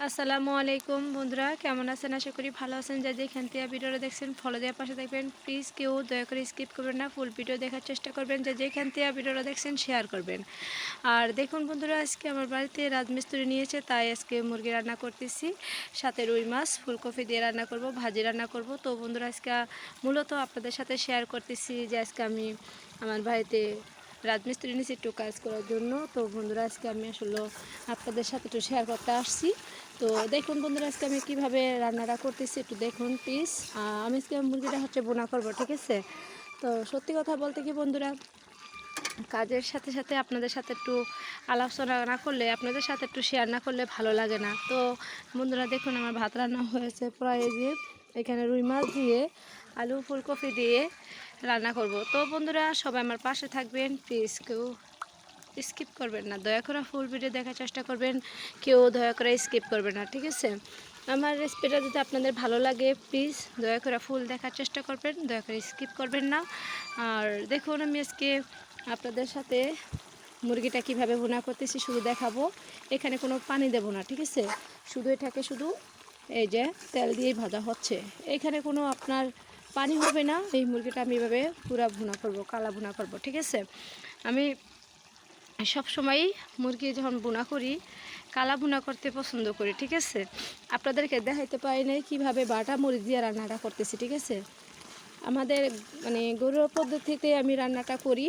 আসসালামু আলাইকুম বন্ধুরা, কেমন আছেন? আশা করি ভালো আছেন। যা যেখান থেকে ভিডিওটা দেখছেন ফলো দেওয়ার পাশে থাকবেন। প্লিজ কেউ দয়া করে স্কিপ করবেন না, ফুল ভিডিও দেখার চেষ্টা করবেন। যা যেখান থেকে ভিডিওটা দেখছেন শেয়ার করবেন। আর দেখুন বন্ধুরা, আজকে আমার বাড়িতে রাজমিস্ত্রি নিয়েছে, তাই আজকে মুরগি রান্না করতেছি, সাথে রুই মাছ ফুলকপি দিয়ে রান্না করব, ভাজি রান্না করব। তো বন্ধুরা, আজকে মূলত আপনাদের সাথে শেয়ার করতেছি যে আজকে আমি আমার বাড়িতে রাজমিস্ত্রি নিয়েছি একটু কাজ করার জন্য। তো বন্ধুরা, আজকে আমি আসলে আপনাদের সাথে একটু শেয়ার করতে আসছি। তো দেখুন বন্ধুরা, আজকে আমি কীভাবে রান্নাটা করতেছি একটু দেখুন প্লিজ। আমি আজকে মুরগিটা বোনা করবো, ঠিক আছে? তো সত্যি কথা বলতে কি বন্ধুরা, কাজের সাথে সাথে আপনাদের সাথে একটু আলোচনা না করলে, আপনাদের সাথে একটু শেয়ার না করলে ভালো লাগে না। তো বন্ধুরা দেখুন, আমার ভাত রান্না হয়েছে প্রায়, যে এখানে রুই মাছ দিয়ে আলু ফুলকপি দিয়ে রান্না করব। তো বন্ধুরা, সবাই আমার পাশে থাকবেন, প্লিজ কেউ স্কিপ করবেন না, দয়া করে ফুল ভিডিও দেখার চেষ্টা করবেন, কেউ দয়া করে স্কিপ করবেন না, ঠিক আছে? আমার রেসিপিটা যদি আপনাদের ভালো লাগে প্লিজ দয়া করে ফুল দেখার চেষ্টা করবেন, দয়া করে স্কিপ করবেন না। আর দেখুন, আমি আজকে আপনাদের সাথে মুরগিটা কিভাবে ভুনা করতেছি শুধু দেখাবো। এখানে কোনো পানি দেব না, ঠিক আছে? শুধু এটাকে শুধু এই যে তেল দিয়েই ভাজা হচ্ছে, এখানে কোনো আপনার পানি হবে না। এই মুরগিটা আমি এভাবে পুরা ভুনা করব, কালা ভুনা করব, ঠিক আছে? আমি সব সময়ই মুরগি যখন ভুনা করি, কালা ভুনা করতে পছন্দ করি, ঠিক আছে? আপনাদেরকে দেখাইতে পারি নাই কীভাবে বাটা মরিচ দিয়ে রান্নাটা করতেছি, ঠিক আছে? আমাদের ঘরোয়া পদ্ধতিতে আমি রান্নাটা করি।